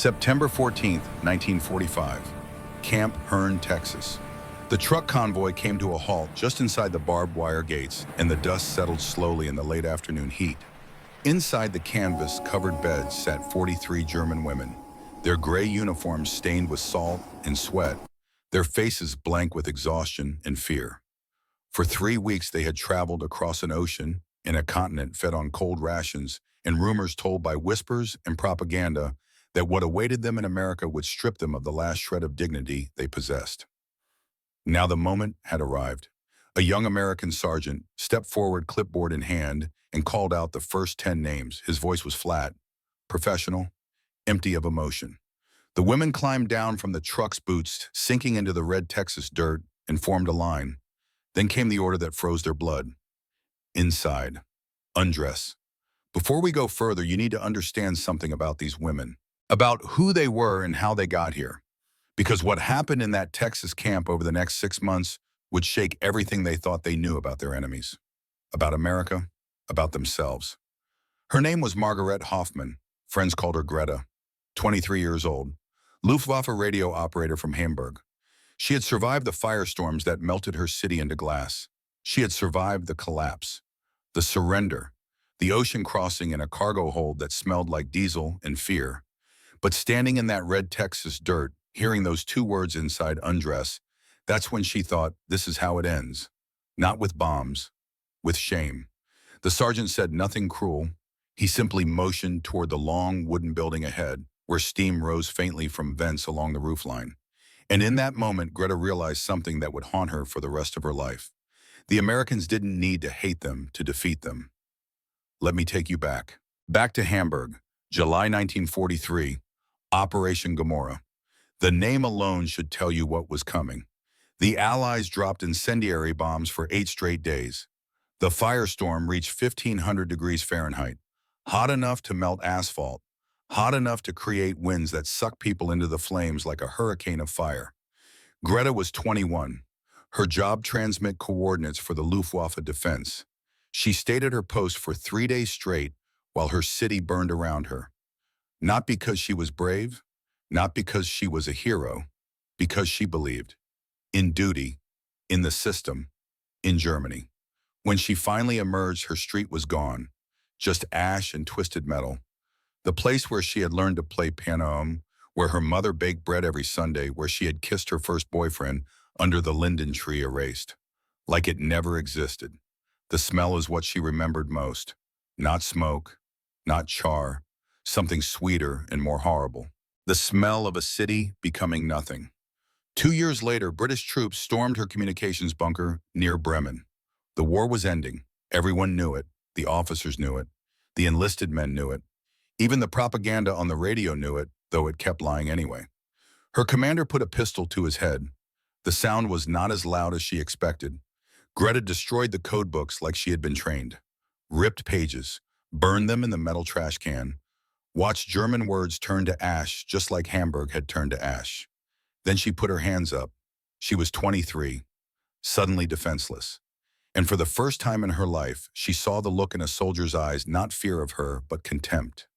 September 14th, 1945, Camp Hearn, Texas. The truck convoy came to a halt just inside the barbed wire gates, and the dust settled slowly in the late afternoon heat. Inside the canvas-covered beds sat 43 German women, their gray uniforms stained with salt and sweat, their faces blank with exhaustion and fear. For 3 weeks they had traveled across an ocean in a continent fed on cold rations and rumors told by whispers and propaganda that what awaited them in America would strip them of the last shred of dignity they possessed. Now the moment had arrived. A young American sergeant stepped forward, clipboard in hand, and called out the first 10 names. His voice was flat, professional, empty of emotion. The women climbed down from the truck's boots, sinking into the red Texas dirt, and formed a line. Then came the order that froze their blood. Inside. Undress. Before we go further, you need to understand something about these women, about who they were and how they got here. Because what happened in that Texas camp over the next 6 months would shake everything they thought they knew about their enemies, about America, about themselves. Her name was Margaret Hoffman. Friends called her Greta, 23 years old, Luftwaffe radio operator from Hamburg. She had survived the firestorms that melted her city into glass. She had survived the collapse, the surrender, the ocean crossing in a cargo hold that smelled like diesel and fear. But standing in that red Texas dirt, hearing those 2 words inside Undress, that's when she thought, this is how it ends. Not with bombs, with shame. The sergeant said nothing cruel. He simply motioned toward the long wooden building ahead, where steam rose faintly from vents along the roofline. And in that moment, Greta realized something that would haunt her for the rest of her life. The Americans didn't need to hate them to defeat them. Let me take you back. Back to Hamburg, July 1943, Operation Gomorrah. The name alone should tell you what was coming. The Allies dropped incendiary bombs for 8 straight days. The firestorm reached 1,500 degrees Fahrenheit, hot enough to melt asphalt, hot enough to create winds that suck people into the flames like a hurricane of fire. Greta was 21. Her job transmit coordinates for the Luftwaffe defense. She stayed at her post for 3 days straight while her city burned around her. Not because she was brave, not because she was a hero, because she believed in duty, in the system, in Germany. When she finally emerged, her street was gone, just ash and twisted metal. The place where she had learned to play piano, where her mother baked bread every Sunday, where she had kissed her first boyfriend under the linden tree, erased, like it never existed. The smell is what she remembered most. Not smoke, not char, something sweeter and more horrible. The smell of a city becoming nothing. 2 years later, British troops stormed her communications bunker near Bremen. The war was ending. Everyone knew it. The officers knew it. The enlisted men knew it. Even the propaganda on the radio knew it, though it kept lying anyway. Her commander put a pistol to his head. The sound was not as loud as she expected. Greta destroyed the code books like she had been trained. Ripped pages, burned them in the metal trash can, watched German words turn to ash just like Hamburg had turned to ash. Then she put her hands up. She was 23, suddenly defenseless. And for the first time in her life, she saw the look in a soldier's eyes, not fear of her, but contempt.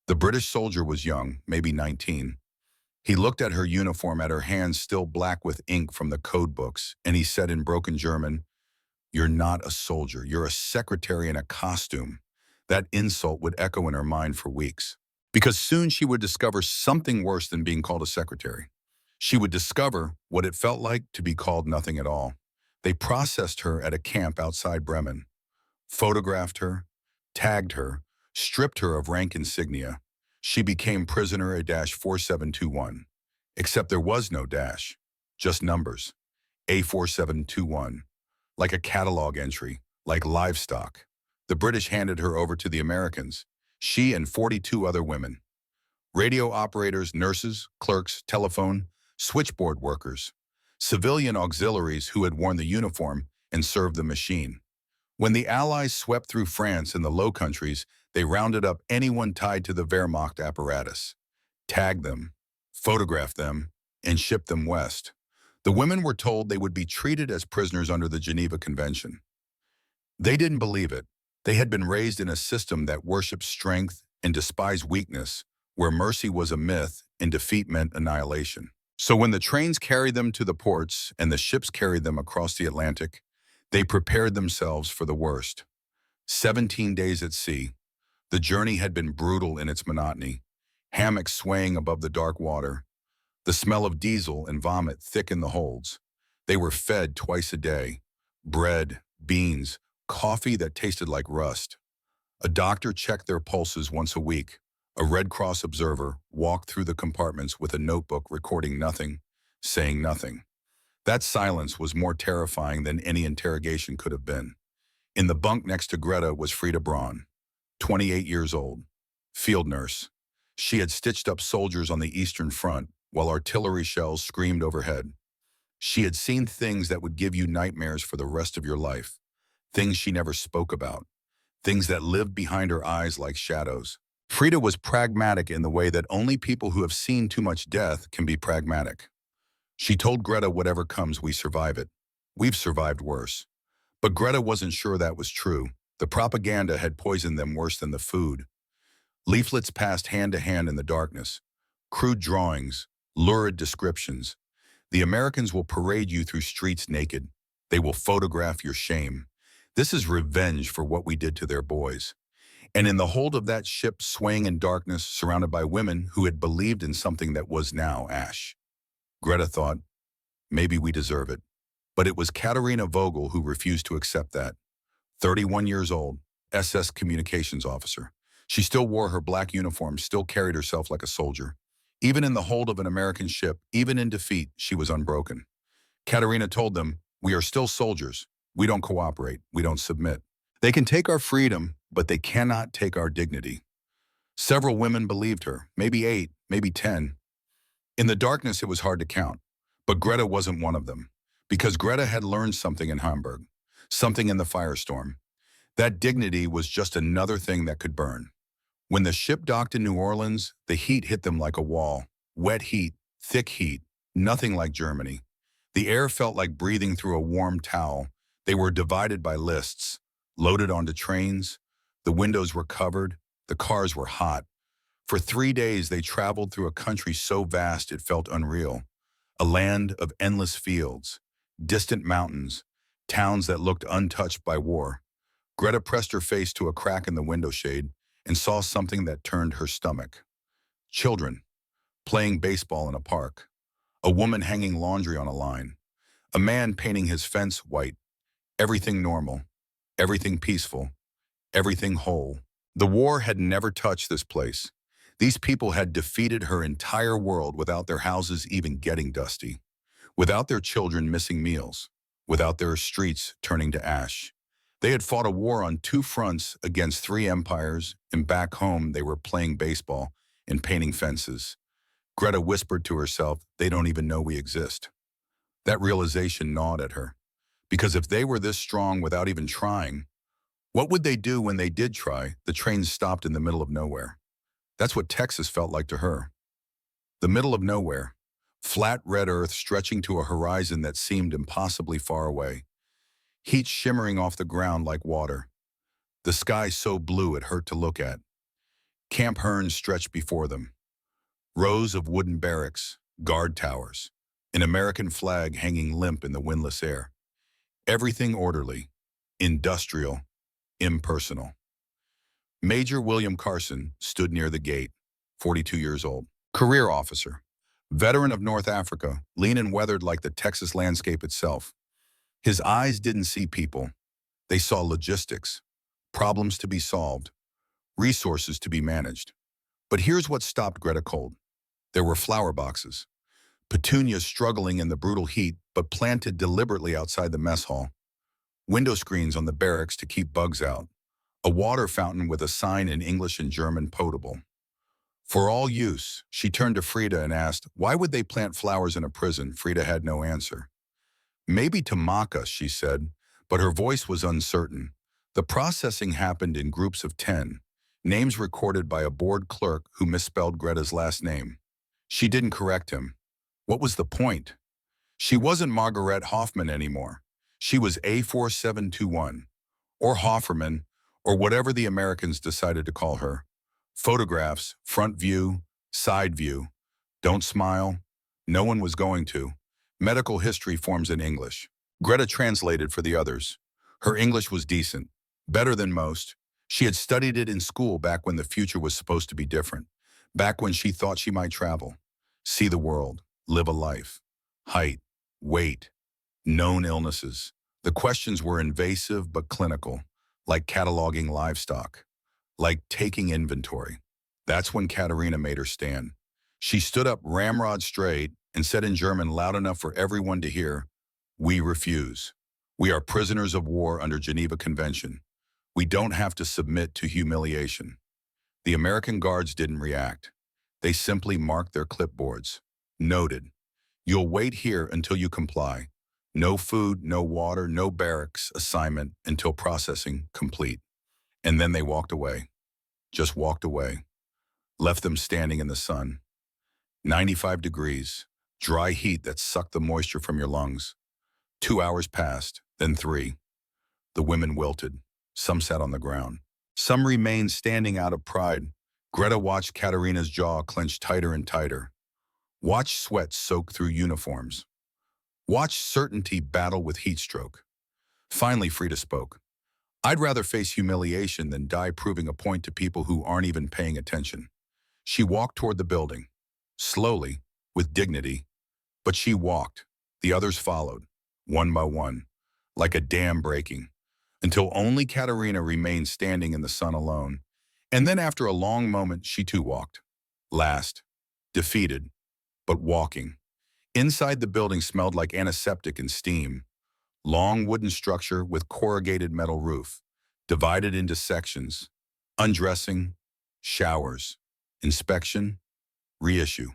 The British soldier was young, maybe 19. He looked at her uniform, at her hands still black with ink from the code books, and he said in broken German, "You're not a soldier, you're a secretary in a costume." That insult would echo in her mind for weeks. Because soon she would discover something worse than being called a secretary. She would discover what it felt like to be called nothing at all. They processed her at a camp outside Bremen, photographed her, tagged her, stripped her of rank insignia. She became prisoner A-4721. Except there was no dash, just numbers. A4721, like a catalog entry, like livestock. The British handed her over to the Americans, she and 42 other women. Radio operators, nurses, clerks, telephone, switchboard workers, civilian auxiliaries who had worn the uniform and served the machine. When the Allies swept through France and the Low Countries, they rounded up anyone tied to the Wehrmacht apparatus, tagged them, photographed them, and shipped them west. The women were told they would be treated as prisoners under the Geneva Convention. They didn't believe it. They had been raised in a system that worshipped strength and despised weakness, where mercy was a myth and defeat meant annihilation. So when the trains carried them to the ports and the ships carried them across the Atlantic, they prepared themselves for the worst. 17 days at sea. The journey had been brutal in its monotony. Hammocks swaying above the dark water. The smell of diesel and vomit thick in the holds. They were fed twice a day. Bread, beans, coffee that tasted like rust. A doctor checked their pulses once a week. A Red Cross observer walked through the compartments with a notebook recording nothing, saying nothing. That silence was more terrifying than any interrogation could have been. In the bunk next to Greta was Frida Braun, 28 years old, field nurse. She had stitched up soldiers on the Eastern Front while artillery shells screamed overhead. She had seen things that would give you nightmares for the rest of your life, things she never spoke about, things that lived behind her eyes like shadows. Frida was pragmatic in the way that only people who have seen too much death can be pragmatic. She told Greta, whatever comes, we survive it. We've survived worse. But Greta wasn't sure that was true. The propaganda had poisoned them worse than the food. Leaflets passed hand to hand in the darkness. Crude drawings, lurid descriptions. The Americans will parade you through streets naked. They will photograph your shame. This is revenge for what we did to their boys. And in the hold of that ship, swaying in darkness, surrounded by women who had believed in something that was now ash. Greta thought, maybe we deserve it. But it was Katerina Vogel who refused to accept that. 31 years old, SS communications officer. She still wore her black uniform, still carried herself like a soldier. Even in the hold of an American ship, even in defeat, she was unbroken. Katerina told them, we are still soldiers. We don't cooperate. We don't submit. They can take our freedom, but they cannot take our dignity. Several women believed her, maybe 8, maybe 10. In the darkness, it was hard to count. But Greta wasn't one of them, because Greta had learned something in Hamburg, something in the firestorm. That dignity was just another thing that could burn. When the ship docked in New Orleans, the heat hit them like a wall. Wet heat, thick heat, nothing like Germany. The air felt like breathing through a warm towel. They were divided by lists, loaded onto trains. The windows were covered. The cars were hot. For 3 days, they traveled through a country so vast it felt unreal. A land of endless fields, distant mountains, towns that looked untouched by war. Greta pressed her face to a crack in the window shade and saw something that turned her stomach. Children, playing baseball in a park. A woman hanging laundry on a line. A man painting his fence white. Everything normal. Everything peaceful. Everything whole. The war had never touched this place. These people had defeated her entire world without their houses even getting dusty, without their children missing meals, without their streets turning to ash. They had fought a war on 2 fronts against 3 empires, and back home they were playing baseball and painting fences. Greta whispered to herself, they don't even know we exist. That realization gnawed at her, because if they were this strong without even trying, what would they do when they did try? The trains stopped in the middle of nowhere. That's what Texas felt like to her. The middle of nowhere, flat red earth stretching to a horizon that seemed impossibly far away. Heat shimmering off the ground like water. The sky so blue it hurt to look at. Camp Hearn stretched before them. Rows of wooden barracks, guard towers, an American flag hanging limp in the windless air. Everything orderly, industrial, impersonal. Major William Carson stood near the gate, 42 years old, career officer, veteran of North Africa, lean and weathered like the Texas landscape itself. His eyes didn't see people. They saw logistics, problems to be solved, resources to be managed. But here's what stopped Greta cold. There were flower boxes, petunias struggling in the brutal heat, but planted deliberately outside the mess hall. Window screens on the barracks to keep bugs out. A water fountain with a sign in English and German, potable. For all use, she turned to Frida and asked, why would they plant flowers in a prison? Frida had no answer. Maybe to mock us, she said, but her voice was uncertain. The processing happened in groups of 10, names recorded by a board clerk who misspelled Greta's last name. She didn't correct him. What was the point? She wasn't Margaret Hoffman anymore. She was A4721, or Hofferman, or whatever the Americans decided to call her. Photographs, front view, side view, Don't smile. No one was going to. Medical history forms in English. Greta translated for the others. Her English was decent, better than most. She had studied it in school back when the future was supposed to be different, back when she thought she might travel, see the world, live a life. Height, weight, known illnesses. The questions were invasive but clinical, like cataloging livestock, like taking inventory. That's when Katerina made her stand. She stood up ramrod straight and said in German loud enough for everyone to hear, "We refuse. We are prisoners of war under Geneva Convention. We don't have to submit to humiliation." The American guards didn't react. They simply marked their clipboards. Noted. You'll wait here until you comply. No food, no water, no barracks assignment until processing complete. And then they walked away. Just walked away. Left them standing in the sun. 95 degrees. Dry heat that sucked the moisture from your lungs. 2 hours passed, then 3. The women wilted. Some sat on the ground. Some remained standing out of pride. Greta watched Katerina's jaw clench tighter and tighter. Watched sweat soak through uniforms. Watched certainty battle with heat stroke. Finally, Frida spoke. "I'd rather face humiliation than die proving a point to people who aren't even paying attention." She walked toward the building. Slowly, with dignity. But she walked. The others followed, one by one, like a dam breaking, until only Katerina remained standing in the sun alone. And then after a long moment, she too walked. Last, defeated, but walking. Inside the building smelled like antiseptic and steam. Long wooden structure with corrugated metal roof, divided into sections. Undressing, showers, inspection, reissue.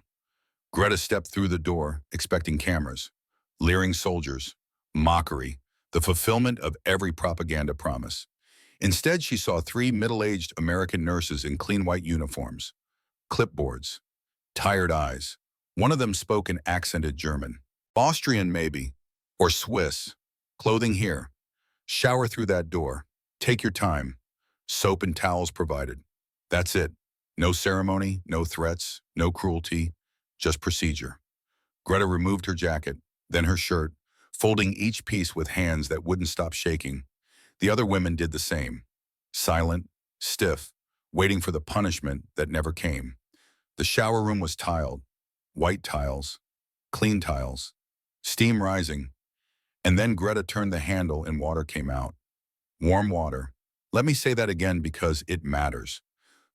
Greta stepped through the door, expecting cameras, leering soldiers, mockery, the fulfillment of every propaganda promise. Instead, she saw 3 middle-aged American nurses in clean white uniforms, clipboards, tired eyes. One of them spoke in accented German. Austrian maybe, or Swiss. Clothing here. Shower through that door. Take your time. Soap and towels provided. That's it. No ceremony, no threats, no cruelty, just procedure. Greta removed her jacket, then her shirt, folding each piece with hands that wouldn't stop shaking. The other women did the same. Silent, stiff, waiting for the punishment that never came. The shower room was tiled. White tiles, clean tiles, steam rising. And then Greta turned the handle and water came out. Warm water. Let me say that again because it matters.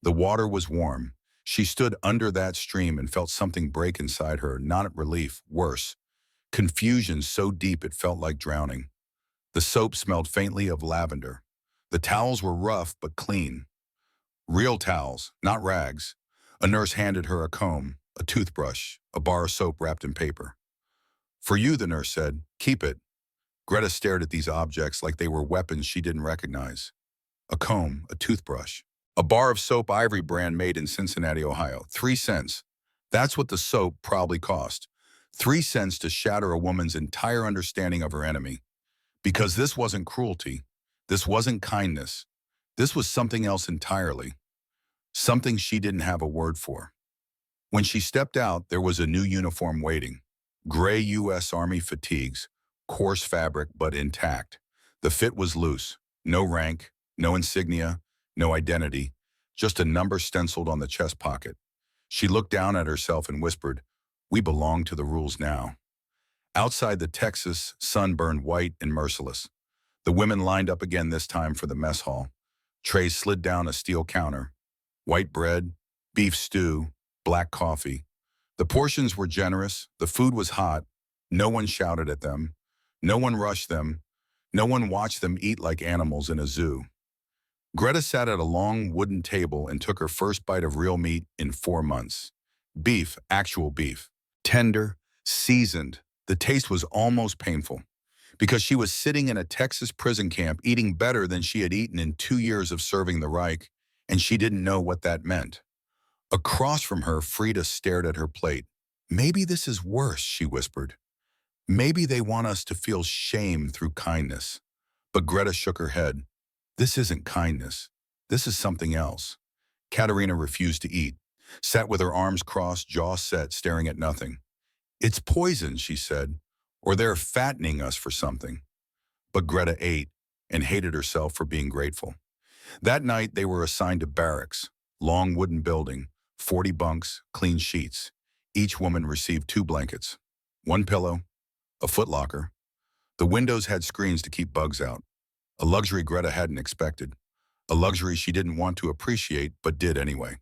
The water was warm. She stood under that stream and felt something break inside her, not relief, worse. Confusion so deep it felt like drowning. The soap smelled faintly of lavender. The towels were rough but clean. Real towels, not rags. A nurse handed her a comb, a toothbrush, a bar of soap wrapped in paper. "For you," the nurse said. "Keep it." Greta stared at these objects like they were weapons she didn't recognize. A comb, a toothbrush, a bar of soap Ivory brand made in Cincinnati, Ohio. 3 cents. That's what the soap probably cost. 3 cents to shatter a woman's entire understanding of her enemy. Because this wasn't cruelty. This wasn't kindness. This was something else entirely. Something she didn't have a word for. When she stepped out, there was a new uniform waiting. Gray U.S. Army fatigues, coarse fabric but intact. The fit was loose. No rank, no insignia, no identity, just a number stenciled on the chest pocket. She looked down at herself and whispered, "We belong to the rules now." Outside, the Texas sun burned white and merciless. The women lined up again, this time for the mess hall. Trays slid down a steel counter. White bread, beef stew, black coffee. The portions were generous, the food was hot. No one shouted at them. No one rushed them. No one watched them eat like animals in a zoo. Greta sat at a long wooden table and took her first bite of real meat in 4 months. Beef, actual beef. Tender, seasoned. The taste was almost painful. Because she was sitting in a Texas prison camp eating better than she had eaten in 2 years of serving the Reich, and she didn't know what that meant. Across from her, Frida stared at her plate. "Maybe this is worse," she whispered. "Maybe they want us to feel shame through kindness." But Greta shook her head. "This isn't kindness. This is something else." Katerina refused to eat. sat with her arms crossed, jaw set, staring at nothing. It's poison, she said, or they're fattening us for something. But Greta ate and hated herself for being grateful. That night, they were assigned to barracks, long wooden building, 40 bunks, clean sheets. Each woman received 2 blankets, 1 pillow, a footlocker. The windows had screens to keep bugs out, a luxury Greta hadn't expected, a luxury she didn't want to appreciate but did anyway.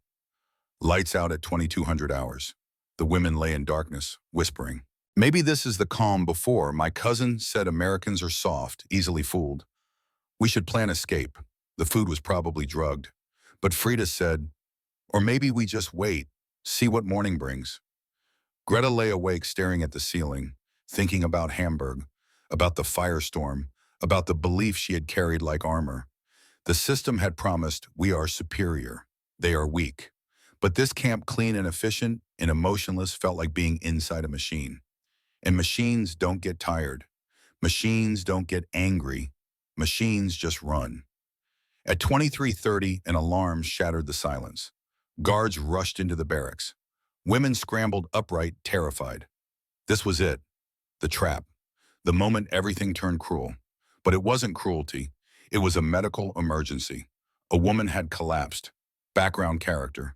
Lights out at 2200 hours. The women lay in darkness, whispering. Maybe this is the calm before. My cousin said Americans are soft, easily fooled. We should plan escape. The food was probably drugged. But Frida said, or maybe we just wait, see what morning brings. Greta lay awake staring at the ceiling, thinking about Hamburg, about the firestorm, about the belief she had carried like armor. The system had promised, we are superior, they are weak. But this camp, clean and efficient and emotionless, felt like being inside a machine. And machines don't get tired. Machines don't get angry. Machines just run. At 23:30, an alarm shattered the silence. Guards rushed into the barracks. Women scrambled upright, terrified. This was it, the trap, the moment everything turned cruel. But it wasn't cruelty. It was a medical emergency. A woman had collapsed. Background character.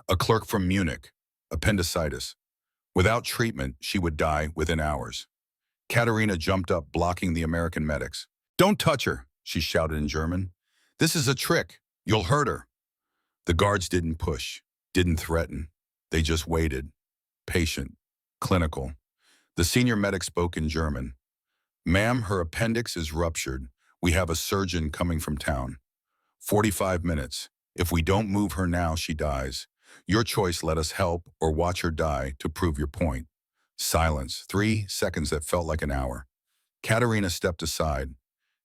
A clerk from Munich. Appendicitis. Without treatment, she would die within hours. Katerina jumped up, blocking the American medics. Don't touch her, she shouted in German. This is a trick. You'll hurt her. The guards didn't push, didn't threaten. They just waited. Patient. Clinical. The senior medic spoke in German. Ma'am, her appendix is ruptured. We have a surgeon coming from town. 45 minutes. If we don't move her now, she dies. Your choice, let us help or watch her die to prove your point. Silence. 3 seconds that felt like an hour. Katerina stepped aside.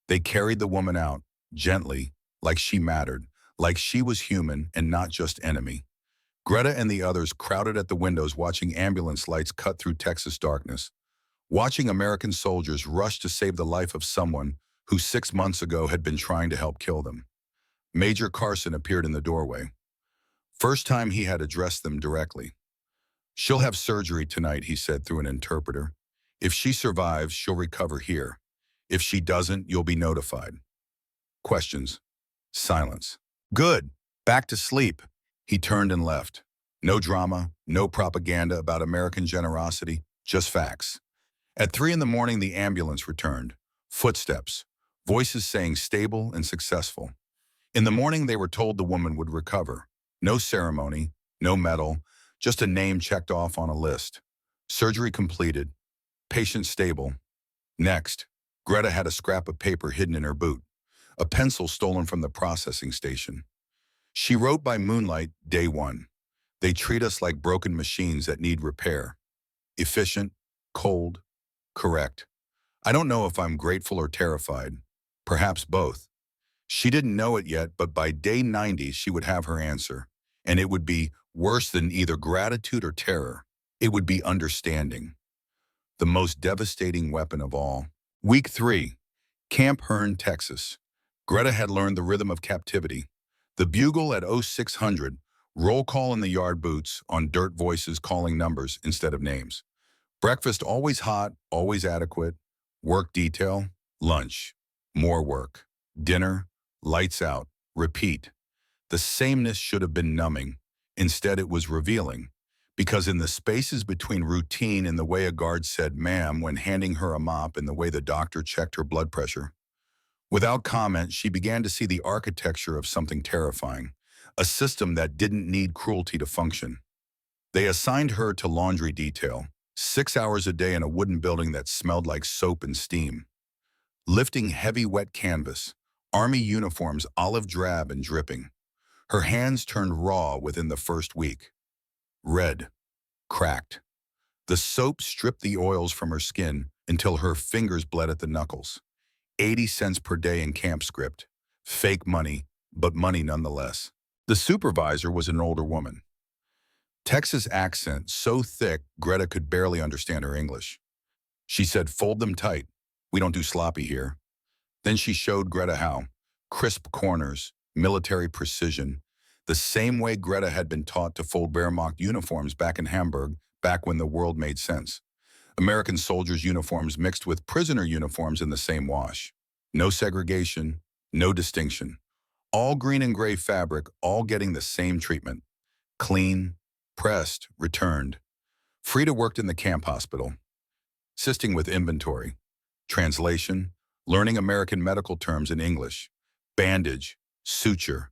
They carried the woman out, gently, like she mattered, like she was human and not just enemy. Greta and the others crowded at the windows, watching ambulance lights cut through Texas darkness, watching American soldiers rush to save the life of someone who 6 months ago had been trying to help kill them. Major Carson appeared in the doorway. First time he had addressed them directly. She'll have surgery tonight, he said through an interpreter. If she survives, she'll recover here. If she doesn't, you'll be notified. Questions. Silence. Good. Back to sleep. He turned and left. No drama, no propaganda about American generosity, just facts. At 3 in the morning, the ambulance returned. Footsteps. Voices saying stable and successful. In the morning, they were told the woman would recover. No ceremony, no medal, just a name checked off on a list. Surgery completed. Patient stable. Next, Greta had a scrap of paper hidden in her boot, a pencil stolen from the processing station. She wrote by moonlight, day 1. They treat us like broken machines that need repair. Efficient, cold, correct. I don't know if I'm grateful or terrified. Perhaps both. She didn't know it yet, but by day 90, she would have her answer. And it would be worse than either gratitude or terror. It would be understanding. The most devastating weapon of all. Week 3. Camp Hearn, Texas. Greta had learned the rhythm of captivity. The bugle at 0600, roll call in the yard boots, on dirt voices calling numbers instead of names. Breakfast always hot, always adequate. Work detail, lunch, more work. Dinner, lights out, repeat. The sameness should have been numbing. Instead, it was revealing. Because in the spaces between routine and the way a guard said ma'am when handing her a mop and the way the doctor checked her blood pressure, without comment, she began to see the architecture of something terrifying, a system that didn't need cruelty to function. They assigned her to laundry detail, 6 hours a day in a wooden building that smelled like soap and steam. Lifting heavy wet canvas, army uniforms olive drab and dripping. Her hands turned raw within the first week. Red, cracked. The soap stripped the oils from her skin until her fingers bled at the knuckles. 80 cents per day in camp script. Fake money, but money nonetheless. The supervisor was an older woman. Texas accent so thick Greta could barely understand her English. She said, fold them tight. We don't do sloppy here. Then she showed Greta how. Crisp corners, military precision. The same way Greta had been taught to fold Wehrmacht uniforms back in Hamburg, back when the world made sense. American soldiers' uniforms mixed with prisoner uniforms in the same wash. No segregation, no distinction. All green and gray fabric, all getting the same treatment. Clean, pressed, returned. Frida worked in the camp hospital, assisting with inventory, translation, learning American medical terms in English, bandage, suture,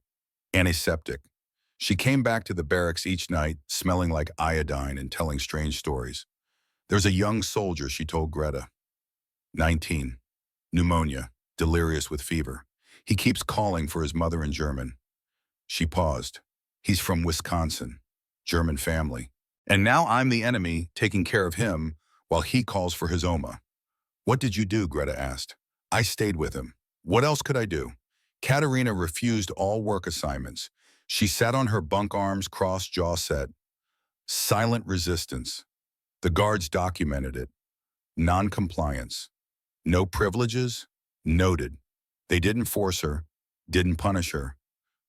antiseptic. She came back to the barracks each night, smelling like iodine and telling strange stories. There's a young soldier, she told Greta, 19, pneumonia, delirious with fever. He keeps calling for his mother in German. She paused. He's from Wisconsin, German family. And now I'm the enemy, taking care of him while he calls for his Oma. What did you do? Greta asked. I stayed with him. What else could I do? Katerina refused all work assignments. She sat on her bunk, arms crossed, jaw set. Silent resistance. The guards documented it. Non-compliance. No privileges? Noted. They didn't force her, didn't punish her,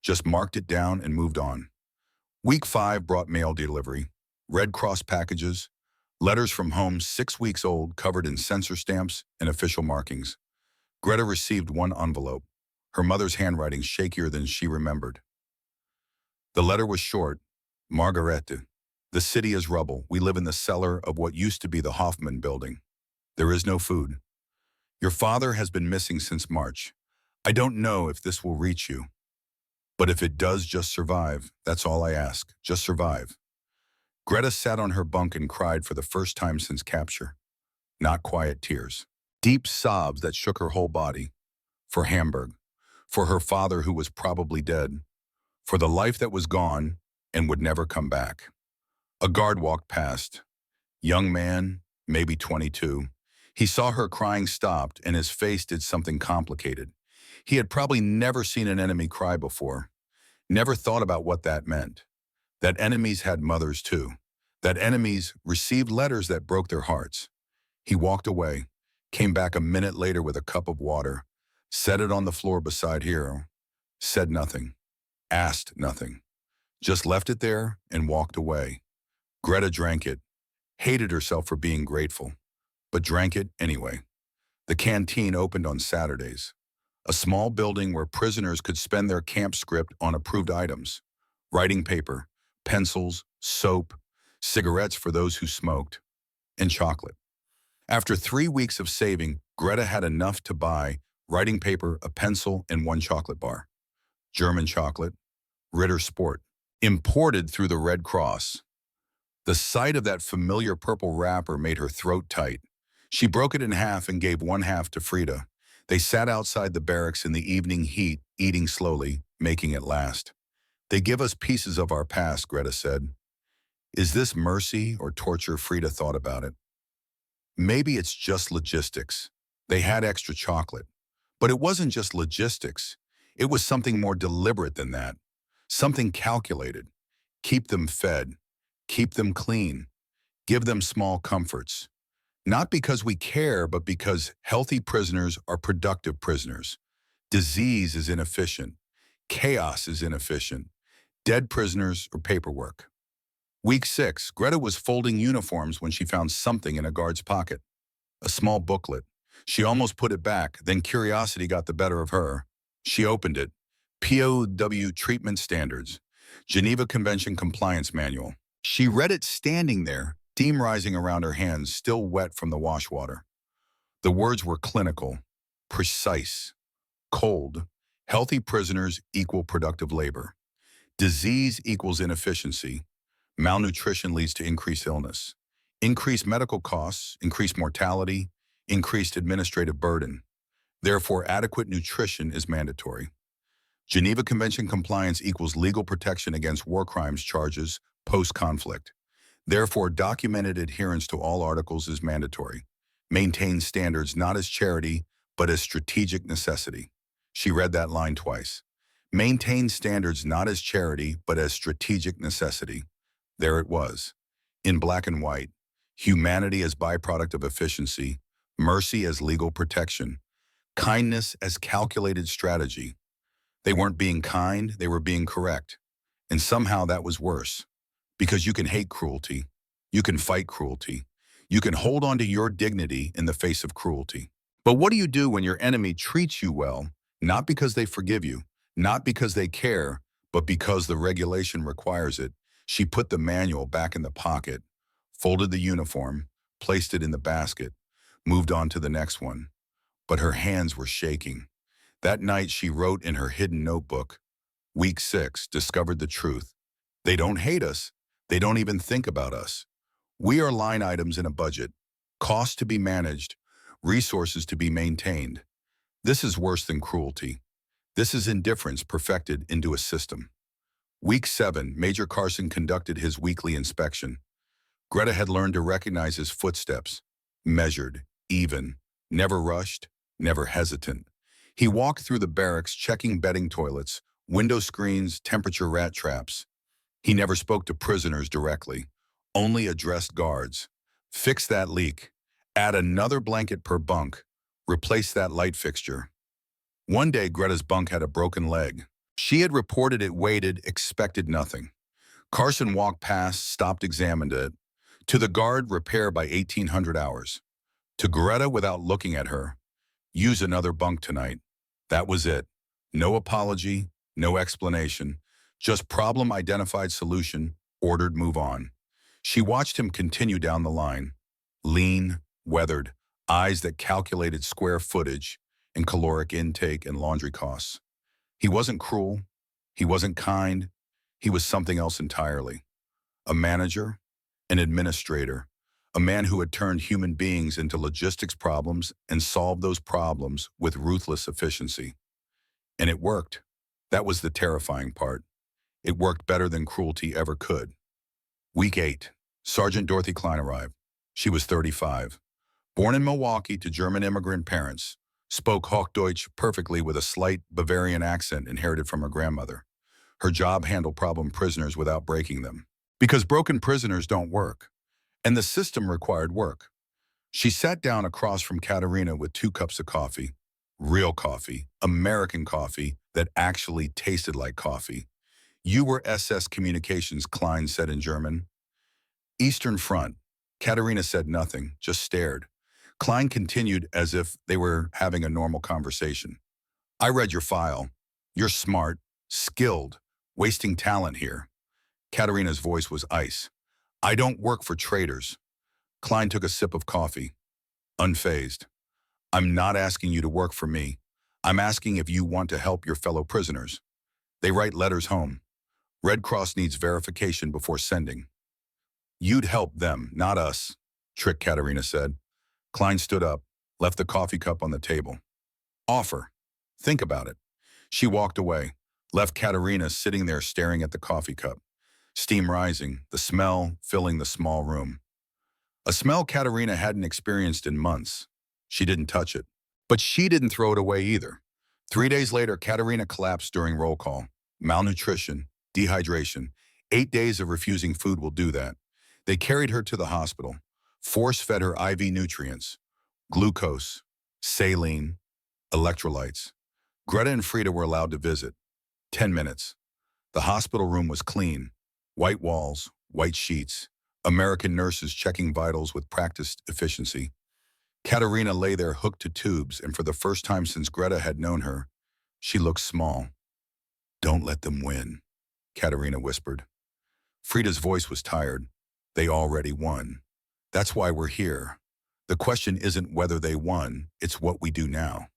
just marked it down and moved on. Week 5 brought mail delivery, Red Cross packages, letters from home 6 weeks old covered in censor stamps and official markings. Greta received one envelope, her mother's handwriting shakier than she remembered. The letter was short. Margarete, the city is rubble. We live in the cellar of what used to be the Hoffman building. There is no food. Your father has been missing since March. I don't know if this will reach you. But if it does, just survive. That's all I ask. Just survive. Greta sat on her bunk and cried for the first time since capture. Not quiet tears. Deep sobs that shook her whole body. For Hamburg. For her father who was probably dead. For the life that was gone and would never come back. A guard walked past. Young man, maybe 22. He saw her crying, stopped, and his face did something complicated. He had probably never seen an enemy cry before. Never thought about what that meant. That enemies had mothers too. That enemies received letters that broke their hearts. He walked away, came back a minute later with a cup of water, set it on the floor beside Hero, said nothing, asked nothing, just left it there and walked away. Greta drank it, hated herself for being grateful, but drank it anyway. The canteen opened on Saturdays. A small building where prisoners could spend their camp script on approved items. Writing paper, pencils, soap, cigarettes for those who smoked, and chocolate. After 3 weeks of saving, Greta had enough to buy writing paper, a pencil, and 1 chocolate bar. German chocolate, Ritter Sport, imported through the Red Cross. The sight of that familiar purple wrapper made her throat tight. She broke it in half and gave 1/2 to Frida. They sat outside the barracks in the evening heat, eating slowly, making it last. They give us pieces of our past, Greta said. Is this mercy or torture? Frida thought about it. Maybe it's just logistics. They had extra chocolate. But it wasn't just logistics. It was something more deliberate than that. Something calculated. Keep them fed. Keep them clean. Give them small comforts. Not because we care, but because healthy prisoners are productive prisoners. Disease is inefficient. Chaos is inefficient. Dead prisoners are paperwork. Week 6, Greta was folding uniforms when she found something in a guard's pocket. A small booklet. She almost put it back, then curiosity got the better of her. She opened it. POW Treatment Standards. Geneva Convention Compliance Manual. She read it standing there, steam rising around her hands, still wet from the wash water. The words were clinical, precise, cold. Healthy prisoners equal productive labor. Disease equals inefficiency. Malnutrition leads to increased illness. Increased medical costs, increased mortality, increased administrative burden. Therefore, adequate nutrition is mandatory. Geneva Convention compliance equals legal protection against war crimes charges post-conflict. Therefore, documented adherence to all articles is mandatory. Maintain standards not as charity, but as strategic necessity. She read that line twice. Maintain standards not as charity, but as strategic necessity. There it was, in black and white. Humanity as byproduct of efficiency, mercy as legal protection, kindness as calculated strategy. They weren't being kind, they were being correct. And somehow that was worse. Because you can hate cruelty. You can fight cruelty. You can hold on to your dignity in the face of cruelty. But what do you do when your enemy treats you well, not because they forgive you, not because they care, but because the regulation requires it? She put the manual back in the pocket, folded the uniform, placed it in the basket, moved on to the next one. But her hands were shaking. That night she wrote in her hidden notebook, Week 6 discovered the truth. They don't hate us. They don't even think about us. We are line items in a budget, costs to be managed, resources to be maintained. This is worse than cruelty. This is indifference perfected into a system. Week 7, Major Carson conducted his weekly inspection. Greta had learned to recognize his footsteps, measured, even, never rushed, never hesitant. He walked through the barracks checking bedding toilets, window screens, temperature rat traps. He never spoke to prisoners directly, only addressed guards. Fix that leak. Add another blanket per bunk. Replace that light fixture. One day, Greta's bunk had a broken leg. She had reported it, waited, expected nothing. Carson walked past, stopped, examined it. To the guard, repair by 1800 hours. To Greta, without looking at her, use another bunk tonight. That was it. No apology, no explanation. Just problem identified, solution, ordered, move on. She watched him continue down the line. Lean, weathered, eyes that calculated square footage and caloric intake and laundry costs. He wasn't cruel. He wasn't kind. He was something else entirely. A manager, an administrator, a man who had turned human beings into logistics problems and solved those problems with ruthless efficiency. And it worked. That was the terrifying part. It worked better than cruelty ever could. Week 8, Sergeant Dorothy Klein arrived. She was 35. Born in Milwaukee to German immigrant parents, spoke Hochdeutsch perfectly with a slight Bavarian accent inherited from her grandmother. Her job handled problem prisoners without breaking them. Because broken prisoners don't work, and the system required work. She sat down across from Katerina with 2 cups of coffee. Real coffee, American coffee that actually tasted like coffee. You were SS Communications, Klein said in German. Eastern Front. Katerina said nothing, just stared. Klein continued as if they were having a normal conversation. I read your file. You're smart, skilled, wasting talent here. Katerina's voice was ice. I don't work for traitors. Klein took a sip of coffee, unfazed. I'm not asking you to work for me. I'm asking if you want to help your fellow prisoners. They write letters home. Red Cross needs verification before sending. You'd help them, not us, Trick Katerina said. Klein stood up, left the coffee cup on the table. Offer. Think about it. She walked away, left Katerina sitting there staring at the coffee cup. Steam rising, the smell filling the small room. A smell Katerina hadn't experienced in months. She didn't touch it. But she didn't throw it away either. 3 days later, Katerina collapsed during roll call. Malnutrition, dehydration. 8 days of refusing food will do that. They carried her to the hospital, force-fed her IV nutrients, glucose, saline, electrolytes. Greta and Frida were allowed to visit. 10 minutes. The hospital room was clean. White walls, white sheets. American nurses checking vitals with practiced efficiency. Katerina lay there hooked to tubes, and for the first time since Greta had known her, she looked small. Don't let them win, Katerina whispered. Frida's voice was tired. They already won. That's why we're here. The question isn't whether they won, it's what we do now.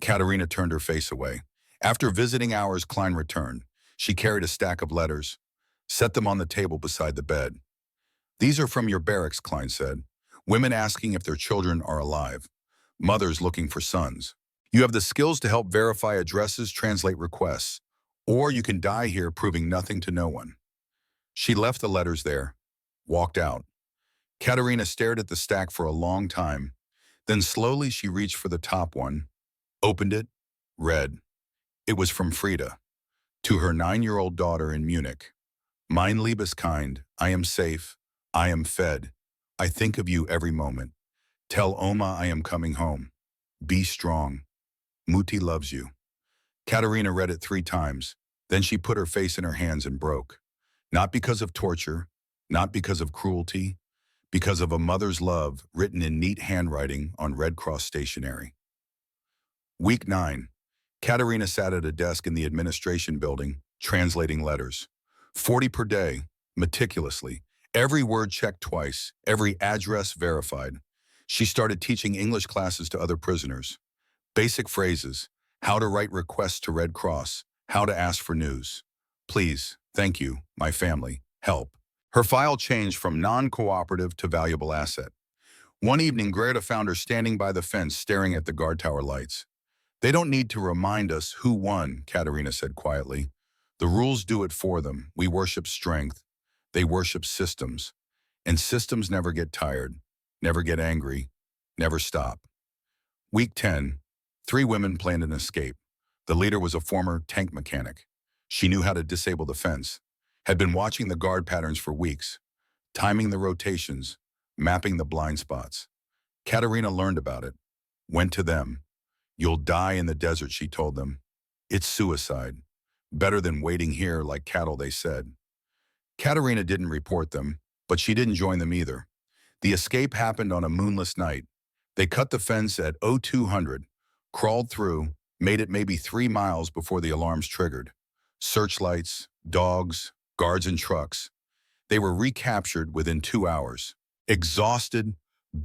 Katerina turned her face away. After visiting hours, Klein returned. She carried a stack of letters, set them on the table beside the bed. These are from your barracks, Klein said. Women asking if their children are alive. Mothers looking for sons. You have the skills to help verify addresses, translate requests, or you can die here proving nothing to no one. She left the letters there, walked out. Katerina stared at the stack for a long time. Then slowly she reached for the top one, opened it, read. It was from Frida, to her 9-year-old daughter in Munich. Mein Liebeskind, I am safe, I am fed. I think of you every moment. Tell Oma I am coming home. Be strong. Mutti loves you. Katerina read it 3 times. Then she put her face in her hands and broke. Not because of torture, not because of cruelty, because of a mother's love written in neat handwriting on Red Cross stationery. Week 9. Katerina sat at a desk in the administration building, translating letters. 40 per day, meticulously. Every word checked twice, every address verified. She started teaching English classes to other prisoners. Basic phrases: how to write requests to Red Cross, how to ask for news. Please, thank you, my family, help. Her file changed from non-cooperative to valuable asset. One evening, Greta found her standing by the fence staring at the guard tower lights. They don't need to remind us who won, Katerina said quietly. The rules do it for them. We worship strength. They worship systems. And systems never get tired, never get angry, never stop. Week 10. 3 women planned an escape. The leader was a former tank mechanic. She knew how to disable the fence, had been watching the guard patterns for weeks, timing the rotations, mapping the blind spots. Katerina learned about it, went to them. You'll die in the desert, she told them. It's suicide. Better than waiting here like cattle, they said. Katerina didn't report them, but she didn't join them either. The escape happened on a moonless night. They cut the fence at 0200, crawled through, made it maybe 3 miles before the alarms triggered. Searchlights, dogs, guards and trucks. They were recaptured within 2 hours. Exhausted,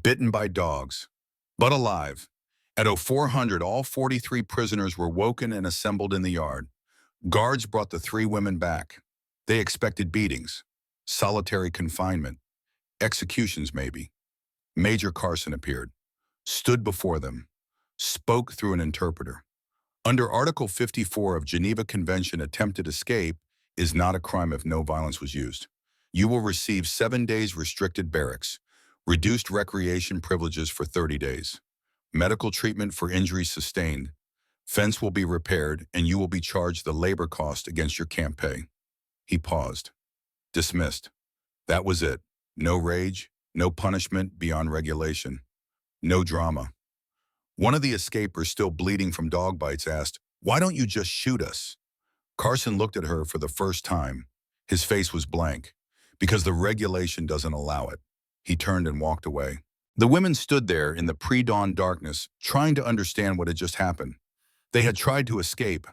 bitten by dogs, but alive. At 0400, all 43 prisoners were woken and assembled in the yard. Guards brought the 3 women back. They expected beatings, solitary confinement, executions maybe. Major Carson appeared, stood before them, spoke through an interpreter. Under Article 54 of Geneva Convention, attempted escape is not a crime if no violence was used. You will receive 7 days restricted barracks, reduced recreation privileges for 30 days, medical treatment for injuries sustained, fence will be repaired, and you will be charged the labor cost against your camp pay. He paused. Dismissed. That was it. No rage, no punishment beyond regulation, no drama. One of the escapers, still bleeding from dog bites, asked, "Why don't you just shoot us?" Carson looked at her for the first time. His face was blank. Because the regulation doesn't allow it. He turned and walked away. The women stood there in the pre-dawn darkness, trying to understand what had just happened. They had tried to escape.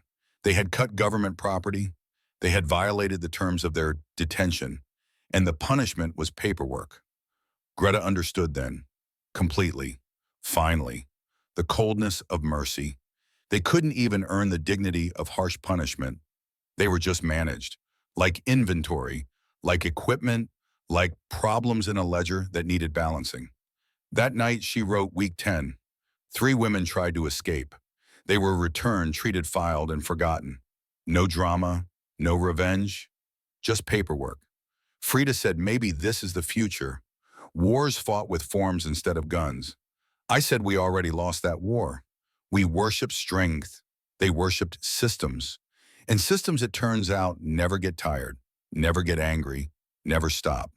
They had cut government property. They had violated the terms of their detention. And the punishment was paperwork. Greta understood then, completely, finally, the coldness of mercy. They couldn't even earn the dignity of harsh punishment. They were just managed, like inventory, like equipment, like problems in a ledger that needed balancing. That night, she wrote Week 10. 3 women tried to escape. They were returned, treated, filed, and forgotten. No drama, no revenge, just paperwork. Frida said, maybe this is the future. Wars fought with forms instead of guns. I said we already lost that war. We worshiped strength. They worshiped systems. And systems, it turns out, never get tired, never get angry, never stop.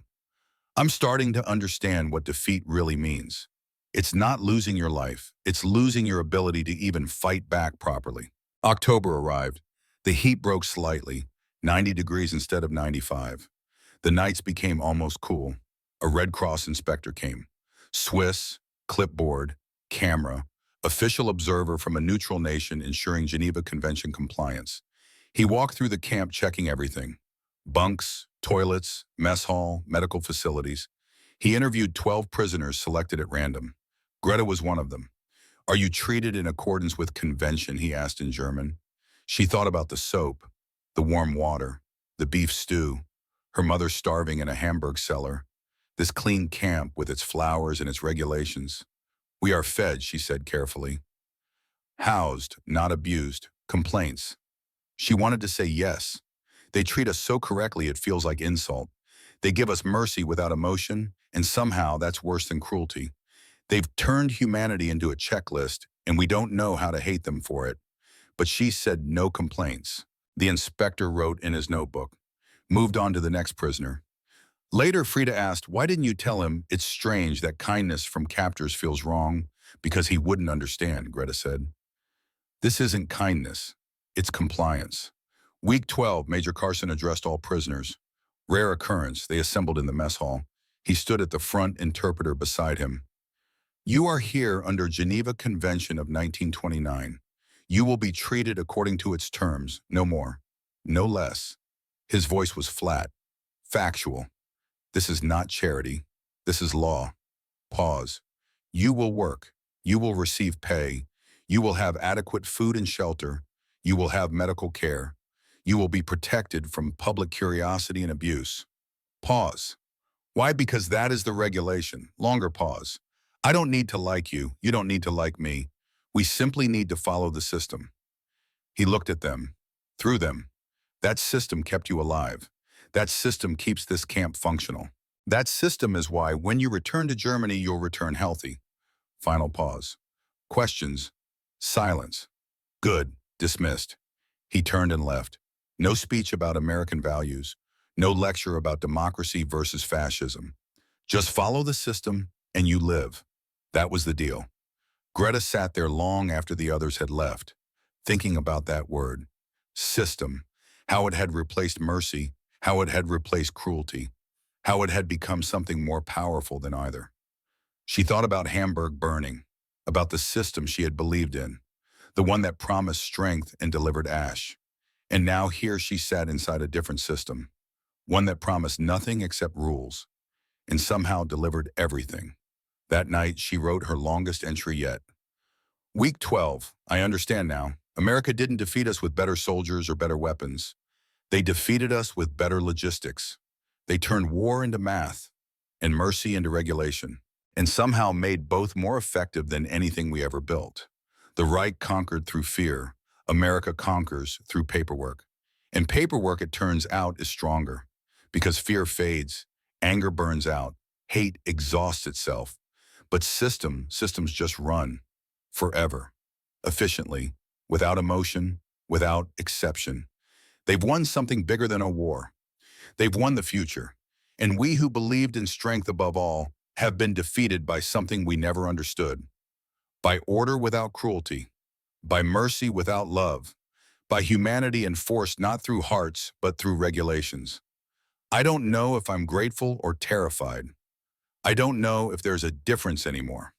I'm starting to understand what defeat really means. It's not losing your life. It's losing your ability to even fight back properly. October arrived. The heat broke slightly, 90 degrees instead of 95. The nights became almost cool. A Red Cross inspector came. Swiss, clipboard, camera, official observer from a neutral nation ensuring Geneva Convention compliance. He walked through the camp checking everything. Bunks, toilets, mess hall, medical facilities. He interviewed 12 prisoners selected at random. Greta was one of them. Are you treated in accordance with convention, he asked in German. She thought about the soap, the warm water, the beef stew, her mother starving in a Hamburg cellar, this clean camp with its flowers and its regulations. We are fed, she said carefully. Housed, not abused. Complaints. She wanted to say yes. They treat us so correctly it feels like insult. They give us mercy without emotion, and somehow that's worse than cruelty. They've turned humanity into a checklist, and we don't know how to hate them for it. But she said no complaints. The inspector wrote in his notebook. Moved on to the next prisoner. Later, Frida asked, why didn't you tell him it's strange that kindness from captors feels wrong? Because he wouldn't understand, Greta said. This isn't kindness. It's compliance. Week 12, Major Carson addressed all prisoners. Rare occurrence, they assembled in the mess hall. He stood at the front, interpreter beside him. You are here under Geneva Convention of 1929. You will be treated according to its terms, no more, no less. His voice was flat, factual. This is not charity. This is law. Pause. You will work. You will receive pay. You will have adequate food and shelter. You will have medical care. You will be protected from public curiosity and abuse. Pause. Why? Because that is the regulation. Longer pause. I don't need to like you. You don't need to like me. We simply need to follow the system. He looked at them, through them. That system kept you alive. That system keeps this camp functional. That system is why when you return to Germany, you'll return healthy. Final pause. Questions. Silence. Good. Dismissed. He turned and left. No speech about American values. No lecture about democracy versus fascism. Just follow the system and you live. That was the deal. Greta sat there long after the others had left, thinking about that word. System. How it had replaced mercy. How it had replaced cruelty. How it had become something more powerful than either. She thought about Hamburg burning, about the system she had believed in, the one that promised strength and delivered ash. And now here she sat inside a different system, one that promised nothing except rules, and somehow delivered everything. That night, she wrote her longest entry yet. Week 12, I understand now. America didn't defeat us with better soldiers or better weapons. They defeated us with better logistics. They turned war into math and mercy into regulation, and somehow made both more effective than anything we ever built. The Reich conquered through fear. America conquers through paperwork. And paperwork, it turns out, is stronger because fear fades, anger burns out, hate exhausts itself. But systems just run forever, efficiently, without emotion, without exception. They've won something bigger than a war. They've won the future. And we who believed in strength above all have been defeated by something we never understood. By order without cruelty, by mercy without love, by humanity enforced not through hearts but through regulations. I don't know if I'm grateful or terrified. I don't know if there's a difference anymore.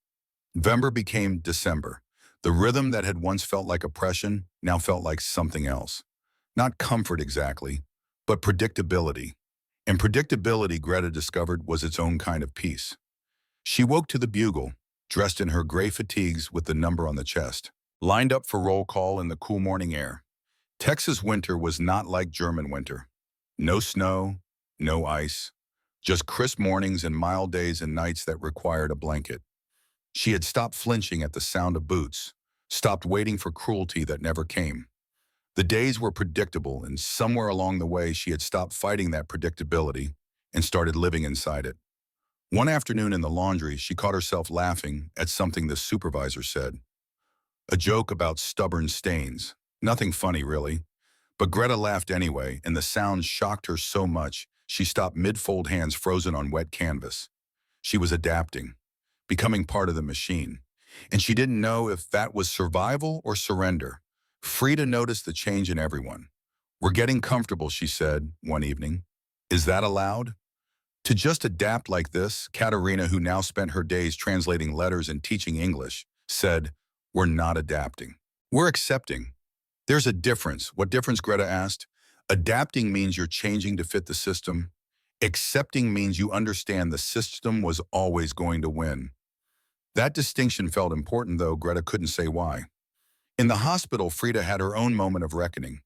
November became December. The rhythm that had once felt like oppression now felt like something else. Not comfort exactly, but predictability. And predictability, Greta discovered, was its own kind of peace. She woke to the bugle, dressed in her gray fatigues with the number on the chest, lined up for roll call in the cool morning air. Texas winter was not like German winter. No snow, no ice, just crisp mornings and mild days and nights that required a blanket. She had stopped flinching at the sound of boots, stopped waiting for cruelty that never came. The days were predictable, and somewhere along the way she had stopped fighting that predictability and started living inside it. One afternoon in the laundry, she caught herself laughing at something the supervisor said. A joke about stubborn stains. Nothing funny, really. But Greta laughed anyway, and the sound shocked her so much she stopped mid-fold, hands frozen on wet canvas. She was adapting, becoming part of the machine. And she didn't know if that was survival or surrender. Frida noticed the change in everyone. We're getting comfortable, she said one evening. Is that allowed? To just adapt like this, Katerina, who now spent her days translating letters and teaching English, said, we're not adapting. We're accepting. There's a difference. What difference, Greta asked? Adapting means you're changing to fit the system. Accepting means you understand the system was always going to win. That distinction felt important, though Greta couldn't say why. In the hospital, Frida had her own moment of reckoning.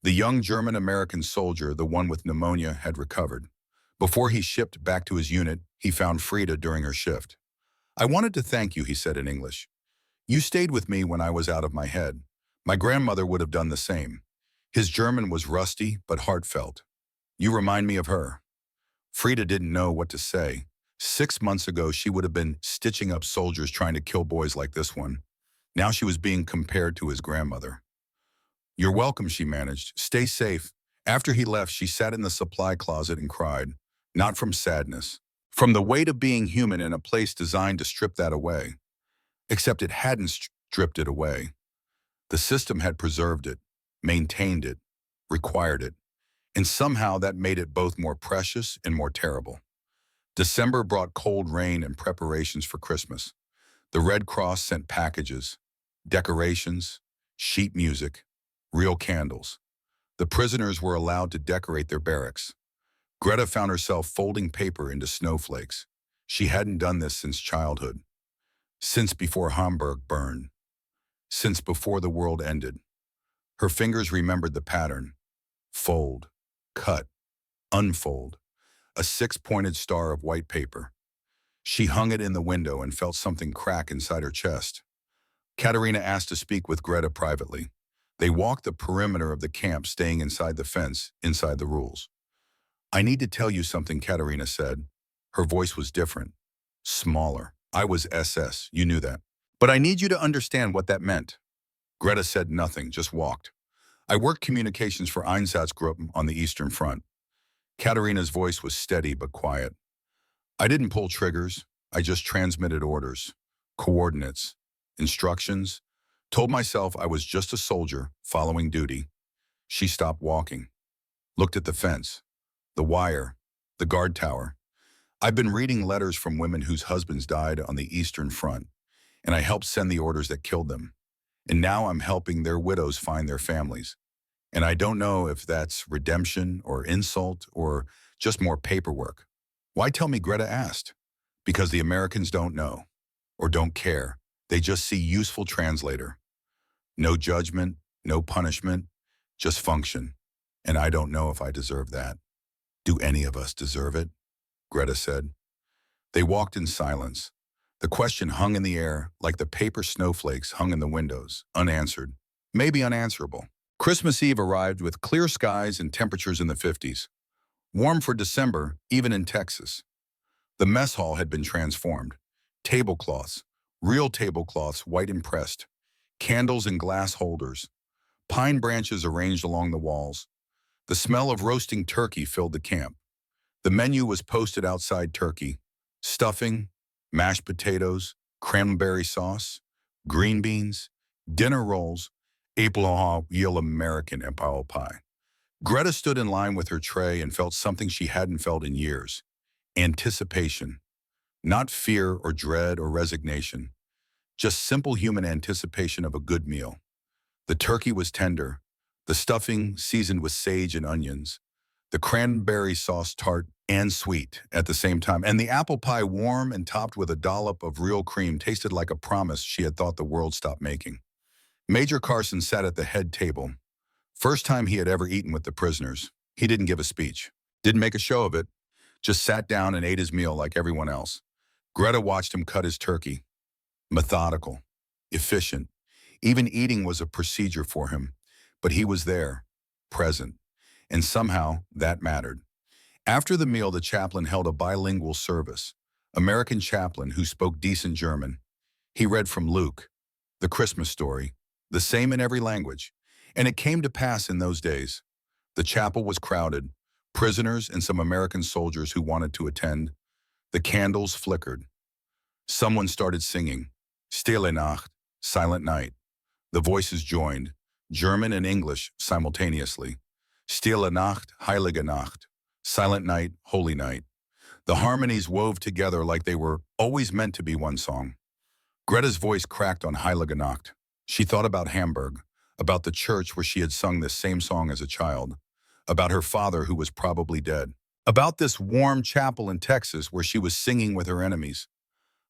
The young German-American soldier, the one with pneumonia, had recovered. Before he shipped back to his unit, he found Frida during her shift. I wanted to thank you, he said in English. You stayed with me when I was out of my head. My grandmother would have done the same. His German was rusty but heartfelt. You remind me of her. Frida didn't know what to say. 6 months ago, she would have been stitching up soldiers trying to kill boys like this one. Now she was being compared to his grandmother. You're welcome, she managed. Stay safe. After he left, she sat in the supply closet and cried. Not from sadness. From the weight of being human in a place designed to strip that away. Except it hadn't stripped it away. The system had preserved it, maintained it, required it, and somehow that made it both more precious and more terrible. December brought cold rain and preparations for Christmas. The Red Cross sent packages, decorations, sheet music, real candles. The prisoners were allowed to decorate their barracks. Greta found herself folding paper into snowflakes. She hadn't done this since childhood, since before Hamburg burned, since before the world ended. Her fingers remembered the pattern: fold, cut, unfold, a six-pointed star of white paper. She hung it in the window and felt something crack inside her chest. Katerina asked to speak with Greta privately. They walked the perimeter of the camp, staying inside the fence, inside the rules. "I need to tell you something," Katerina said. Her voice was different, smaller. "I was SS, you knew that. But I need you to understand what that meant." Greta said nothing, just walked. "I worked communications for Einsatzgruppen on the Eastern Front." Katerina's voice was steady but quiet. "I didn't pull triggers. I just transmitted orders, coordinates, instructions, told myself I was just a soldier following duty." She stopped walking, looked at the fence, the wire, the guard tower. "I've been reading letters from women whose husbands died on the Eastern Front, and I helped send the orders that killed them. And now I'm helping their widows find their families. And I don't know if that's redemption or insult or just more paperwork." "Why tell me?" Greta asked. "Because the Americans don't know or don't care. They just see useful translator. No judgment, no punishment, just function. And I don't know if I deserve that." "Do any of us deserve it?" Greta said. They walked in silence. The question hung in the air like the paper snowflakes hung in the windows, unanswered, maybe unanswerable. Christmas Eve arrived with clear skies and temperatures in the 50s. Warm for December, even in Texas. The mess hall had been transformed. Tablecloths, real tablecloths, white impressed, candles in glass holders, pine branches arranged along the walls. The smell of roasting turkey filled the camp. The menu was posted outside: turkey, stuffing, mashed potatoes, cranberry sauce, green beans, dinner rolls, apple real American apple pie. Greta stood in line with her tray and felt something she hadn't felt in years: anticipation. Not fear or dread or resignation, just simple human anticipation of a good meal. The turkey was tender, the stuffing seasoned with sage and onions, the cranberry sauce tart and sweet at the same time, and the apple pie warm and topped with a dollop of real cream tasted like a promise she had thought the world stopped making. Major Carson sat at the head table. First time he had ever eaten with the prisoners. He didn't give a speech, didn't make a show of it, just sat down and ate his meal like everyone else. Greta watched him cut his turkey. Methodical, efficient. Even eating was a procedure for him, but he was there, present, and somehow that mattered. After the meal, the chaplain held a bilingual service. American chaplain who spoke decent German. He read from Luke, the Christmas story, the same in every language. And it came to pass in those days. The chapel was crowded, prisoners and some American soldiers who wanted to attend. The candles flickered. Someone started singing, Stille Nacht, Silent Night. The voices joined, German and English simultaneously. Stille Nacht, Heilige Nacht, Silent Night, Holy Night. The harmonies wove together like they were always meant to be one song. Greta's voice cracked on Heilige Nacht. She thought about Hamburg, about the church where she had sung this same song as a child, about her father who was probably dead, about this warm chapel in Texas where she was singing with her enemies.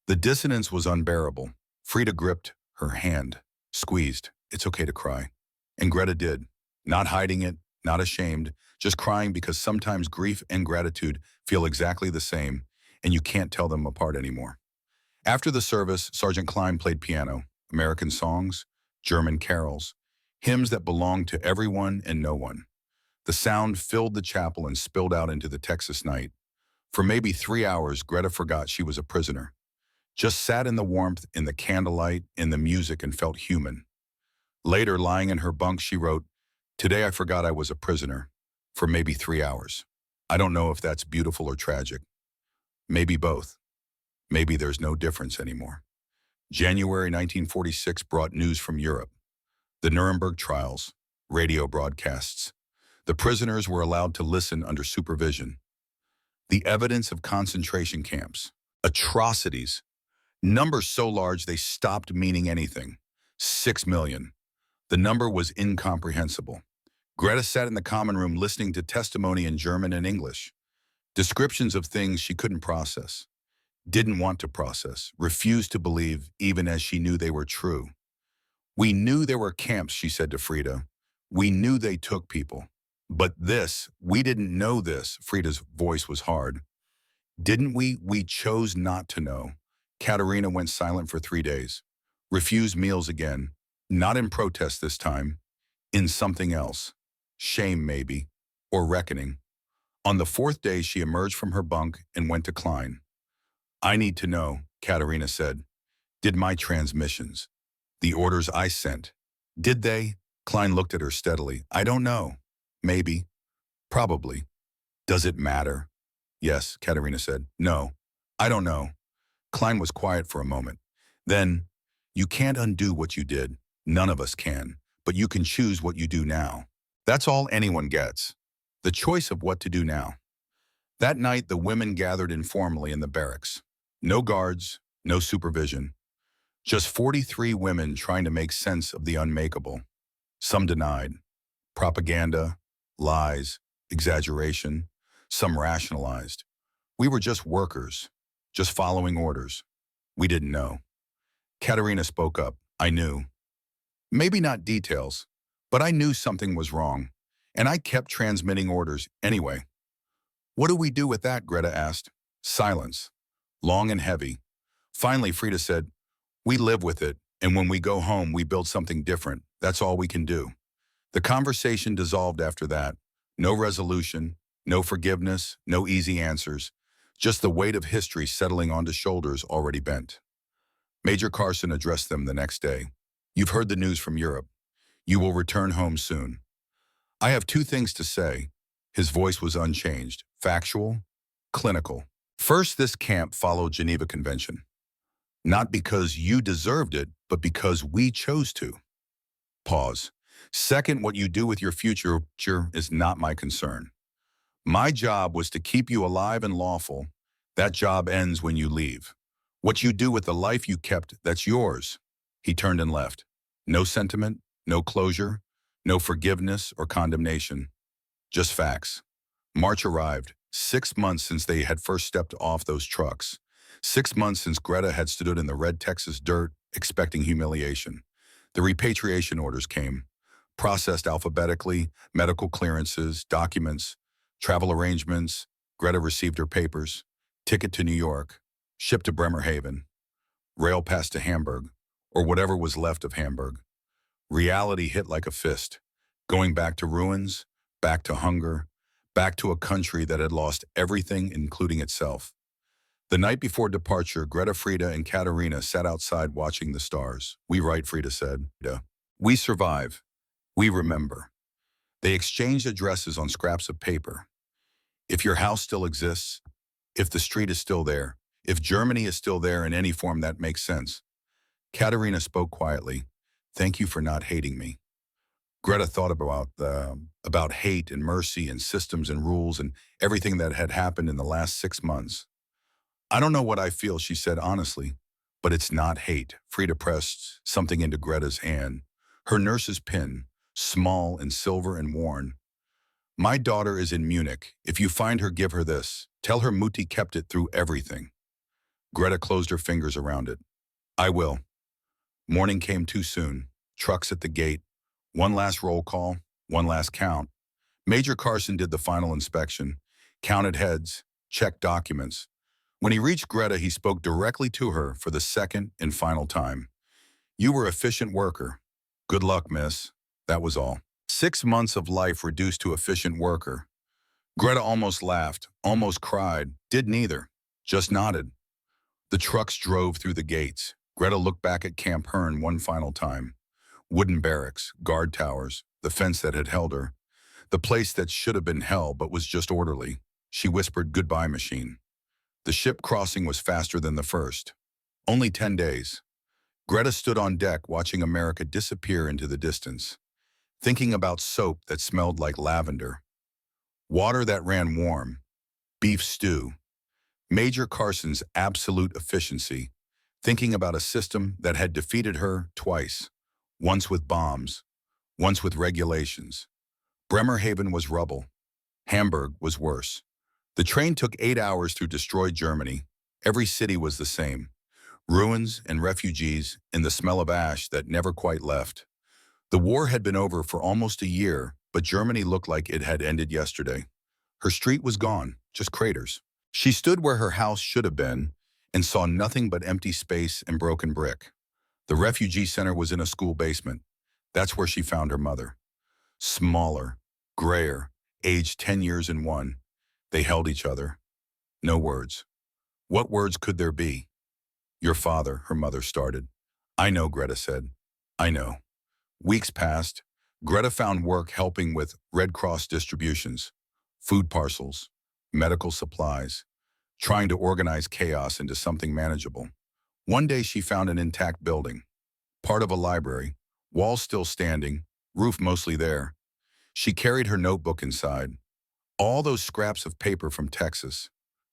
The dissonance was unbearable. Frida gripped her hand, squeezed. "It's okay to cry." And Greta did, not hiding it, not ashamed, just crying because sometimes grief and gratitude feel exactly the same, and you can't tell them apart anymore. After the service, Sergeant Klein played piano, American songs, German carols, hymns that belonged to everyone and no one. The sound filled the chapel and spilled out into the Texas night. For maybe 3 hours, Greta forgot she was a prisoner. Just sat in the warmth, in the candlelight, in the music, and felt human. Later, lying in her bunk, she wrote, "Today I forgot I was a prisoner, for maybe 3 hours. I don't know if that's beautiful or tragic. Maybe both. Maybe there's no difference anymore." January 1946 brought news from Europe. The Nuremberg trials, radio broadcasts. The prisoners were allowed to listen under supervision. The evidence of concentration camps. Atrocities. Numbers so large they stopped meaning anything. 6 million. The number was incomprehensible. Greta sat in the common room listening to testimony in German and English. Descriptions of things she couldn't process, didn't want to process, refused to believe even as she knew they were true. We knew there were camps, she said to Frida. We knew they took people. But this, we didn't know this. Frida's voice was hard. Didn't we? We chose not to know. Katerina went silent for 3 days. Refused meals again. Not in protest this time. In something else. Shame, maybe. Or reckoning. On the 4th day, she emerged from her bunk and went to Klein. I need to know, Katerina said. Did my transmissions, the orders I sent, did they? Klein looked at her steadily. I don't know. Maybe. Probably. Does it matter? Yes, Katerina said. No. I don't know. Klein was quiet for a moment. Then, you can't undo what you did. None of us can. But you can choose what you do now. That's all anyone gets. The choice of what to do now. That night, the women gathered informally in the barracks. No guards, no supervision. Just 43 women trying to make sense of the unmakeable. Some denied. Propaganda, lies, exaggeration. Some rationalized. We were just workers, just following orders. We didn't know. Katerina spoke up. I knew. Maybe not details, but I knew something was wrong, and I kept transmitting orders anyway. What do we do with that? Greta asked. Silence. Long and heavy. Finally, Frida said, we live with it, and when we go home, we build something different. That's all we can do. The conversation dissolved after that. No resolution, no forgiveness, no easy answers. Just the weight of history settling onto shoulders already bent. Major Carson addressed them the next day. You've heard the news from Europe. You will return home soon. I have 2 things to say. His voice was unchanged, factual, clinical. First, this camp followed Geneva Convention. Not because you deserved it, but because we chose to. Pause. Second, what you do with your future is not my concern. My job was to keep you alive and lawful. That job ends when you leave. What you do with the life you kept, that's yours. He turned and left. No sentiment, no closure, no forgiveness or condemnation. Just facts. March arrived. 6 months since they had first stepped off those trucks. 6 months since Greta had stood in the red Texas dirt, expecting humiliation. The repatriation orders came. Processed alphabetically, medical clearances, documents, travel arrangements. Greta received her papers. Ticket to New York. Shipped to Bremerhaven. Rail pass to Hamburg, or whatever was left of Hamburg. Reality hit like a fist. Going back to ruins, back to hunger, back to a country that had lost everything, including itself. The night before departure, Greta, Frida, and Katerina sat outside watching the stars. We right, Frida said. We survive. We remember. They exchanged addresses on scraps of paper. If your house still exists, if the street is still there, if Germany is still there in any form that makes sense. Katerina spoke quietly. Thank you for not hating me. Greta thought about hate and mercy and systems and rules and everything that had happened in the last 6 months. I don't know what I feel, she said honestly, but it's not hate. Frida pressed something into Greta's hand. Her nurse's pin, small and silver and worn. My daughter is in Munich. If you find her, give her this. Tell her Mutti kept it through everything. Greta closed her fingers around it. I will. Morning came too soon. Trucks at the gate. One last roll call, one last count. Major Carson did the final inspection, counted heads, checked documents. When he reached Greta, he spoke directly to her for the second and final time. You were efficient worker. Good luck, miss. That was all. 6 months of life reduced to efficient worker. Greta almost laughed, almost cried, did neither, just nodded. The trucks drove through the gates. Greta looked back at Camp Hearn one final time. Wooden barracks, guard towers, the fence that had held her. The place that should have been hell but was just orderly. She whispered, goodbye, machine. The ship crossing was faster than the first. Only 10 days. Greta stood on deck watching America disappear into the distance. thinking about soap that smelled like lavender, water that ran warm, beef stew, Major Carson's absolute efficiency, thinking about a system that had defeated her twice, once with bombs, once with regulations. Bremerhaven was rubble. Hamburg was worse. The train took 8 hours through destroyed Germany. Every city was the same. Ruins and refugees and the smell of ash that never quite left. The war had been over for almost a year, but Germany looked like it had ended yesterday. Her street was gone, just craters. She stood where her house should have been and saw nothing but empty space and broken brick. The refugee center was in a school basement. That's where she found her mother. Smaller, grayer, aged 10 years and one. They held each other. No words. What words could there be? Your father, her mother started. I know, Greta said. I know. Weeks passed. Greta found work helping with Red Cross distributions, food parcels, medical supplies, trying to organize chaos into something manageable. One day she found an intact building, part of a library, walls still standing, roof mostly there. She carried her notebook inside, all those scraps of paper from Texas,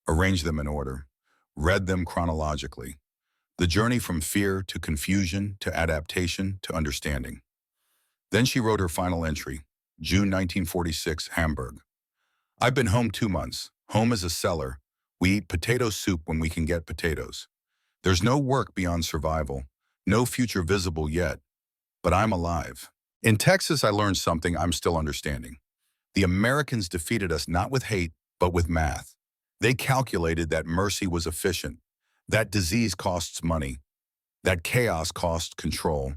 arranged them in order, read them chronologically. The journey from fear to confusion to adaptation to understanding. Then she wrote her final entry, June 1946, Hamburg. I've been home 2 months. Home is a cellar. We eat potato soup when we can get potatoes. There's no work beyond survival, no future visible yet, but I'm alive. In Texas, I learned something I'm still understanding. The Americans defeated us not with hate, but with math. They calculated that mercy was efficient, that disease costs money, that chaos costs control.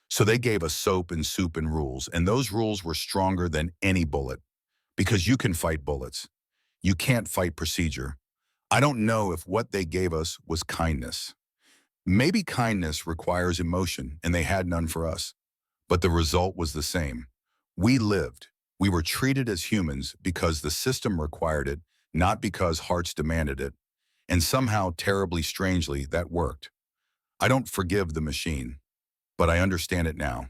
So they gave us soap and soup and rules, and those rules were stronger than any bullet. Because you can fight bullets. You can't fight procedure. I don't know if what they gave us was kindness. Maybe kindness requires emotion, and they had none for us. But the result was the same. We lived. We were treated as humans because the system required it, not because hearts demanded it. And somehow, terribly strangely, that worked. I don't forgive the machine, but I understand it now.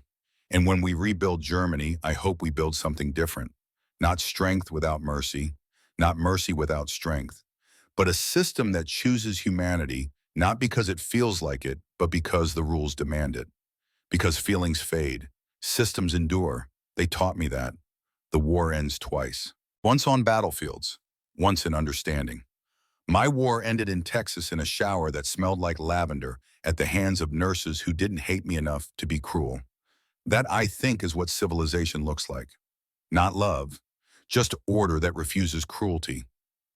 And when we rebuild Germany, I hope we build something different. Not strength without mercy, not mercy without strength, but a system that chooses humanity, not because it feels like it, but because the rules demand it. Because feelings fade, systems endure. They taught me that. The war ends twice. Once on battlefields, once in understanding. My war ended in Texas in a shower that smelled like lavender at the hands of nurses who didn't hate me enough to be cruel. That, I think, is what civilization looks like. Not love, just order that refuses cruelty.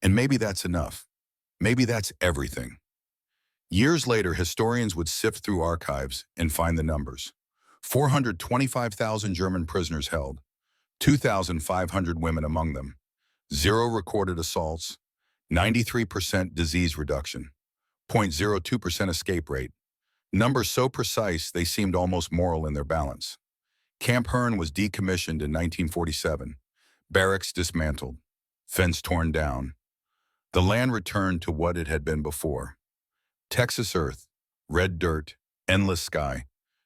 And maybe that's enough. Maybe that's everything. Years later, historians would sift through archives and find the numbers. 425,000 German prisoners held, 2,500 women among them, 0 recorded assaults, 93% disease reduction, 0.02% escape rate. Numbers so precise they seemed almost moral in their balance. Camp Hearn was decommissioned in 1947, barracks dismantled, fence torn down. The land returned to what it had been before. Texas earth, red dirt, endless sky.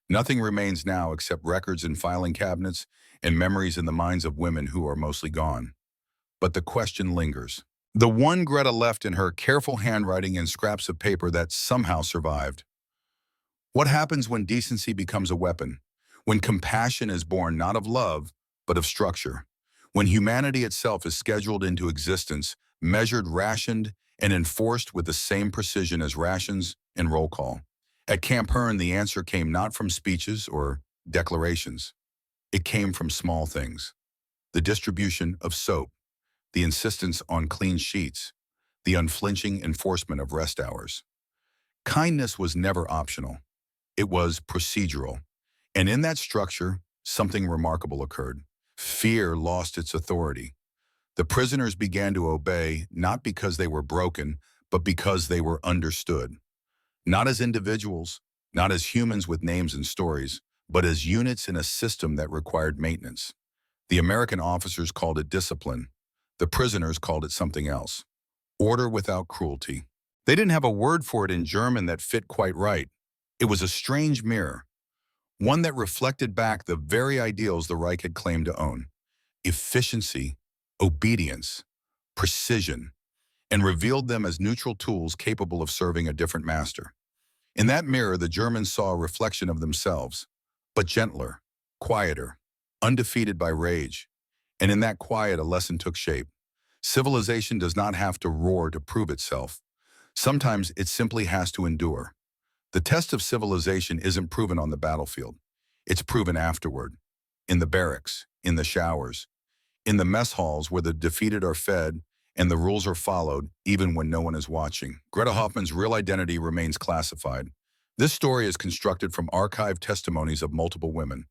Nothing remains now except records in filing cabinets and memories in the minds of women who are mostly gone. But the question lingers. The one Greta left in her careful handwriting and scraps of paper that somehow survived. What happens when decency becomes a weapon? When compassion is born not of love, but of structure? When humanity itself is scheduled into existence, measured, rationed, and enforced with the same precision as rations and roll call? At Camp Hearn, the answer came not from speeches or declarations. It came from small things. The distribution of soap, the insistence on clean sheets, the unflinching enforcement of rest hours. Kindness was never optional. It was procedural. And in that structure, something remarkable occurred. Fear lost its authority. The prisoners began to obey not because they were broken, but because they were understood. Not as individuals, not as humans with names and stories, but as units in a system that required maintenance. The American officers called it discipline. The prisoners called it something else. Order without cruelty. They didn't have a word for it in German that fit quite right. It was a strange mirror. one that reflected back the very ideals the Reich had claimed to own: efficiency, obedience, precision, and revealed them as neutral tools capable of serving a different master. In that mirror, the Germans saw a reflection of themselves, but gentler, quieter, undefeated by rage. And in that quiet, a lesson took shape. Civilization does not have to roar to prove itself. Sometimes it simply has to endure. The test of civilization isn't proven on the battlefield. It's proven afterward, in the barracks, in the showers, in the mess halls where the defeated are fed and the rules are followed even when no one is watching. Greta Hoffman's real identity remains classified. This story is constructed from archived testimonies of multiple women,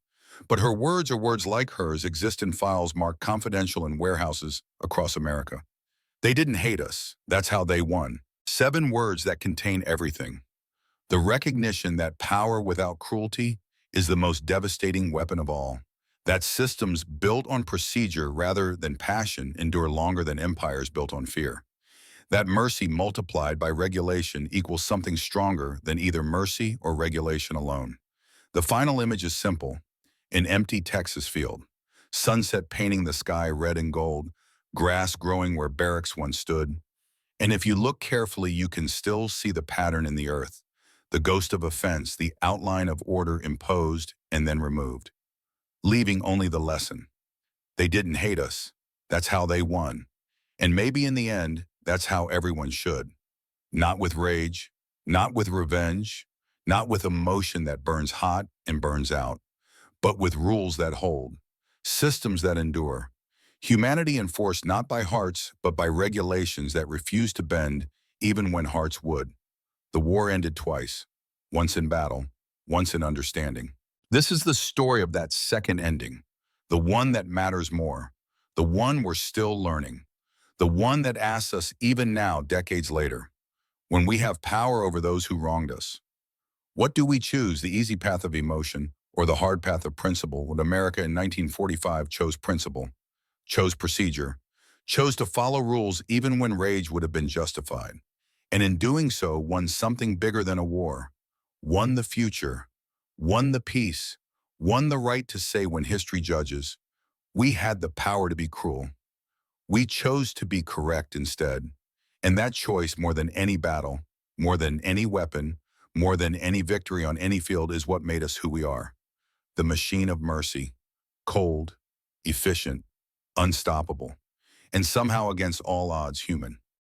but her words or words like hers exist in files marked confidential in warehouses across America. They didn't hate us. That's how they won. 7 words that contain everything. The recognition that power without cruelty is the most devastating weapon of all. That systems built on procedure rather than passion endure longer than empires built on fear. That mercy multiplied by regulation equals something stronger than either mercy or regulation alone. The final image is simple: an empty Texas field, sunset painting the sky red and gold, grass growing where barracks once stood. And if you look carefully, you can still see the pattern in the earth, the ghost of a fence, the outline of order imposed and then removed, leaving only the lesson. They didn't hate us. That's how they won. And maybe in the end, that's how everyone should. Not with rage, not with revenge, not with emotion that burns hot and burns out, but with rules that hold, systems that endure. Humanity enforced not by hearts, but by regulations that refuse to bend even when hearts would. The war ended twice, once in battle, once in understanding. This is the story of that second ending, the one that matters more, the one we're still learning, the one that asks us even now, decades later, when we have power over those who wronged us. What do we choose, the easy path of emotion or the hard path of principle? When America in 1945 chose principle, chose procedure, chose to follow rules even when rage would have been justified, and in doing so won something bigger than a war, won the future, won the peace, won the right to say when history judges, we had the power to be cruel. We chose to be correct instead. And that choice, more than any battle, more than any weapon, more than any victory on any field, is what made us who we are. The machine of mercy, cold, efficient, unstoppable, and somehow against all odds human.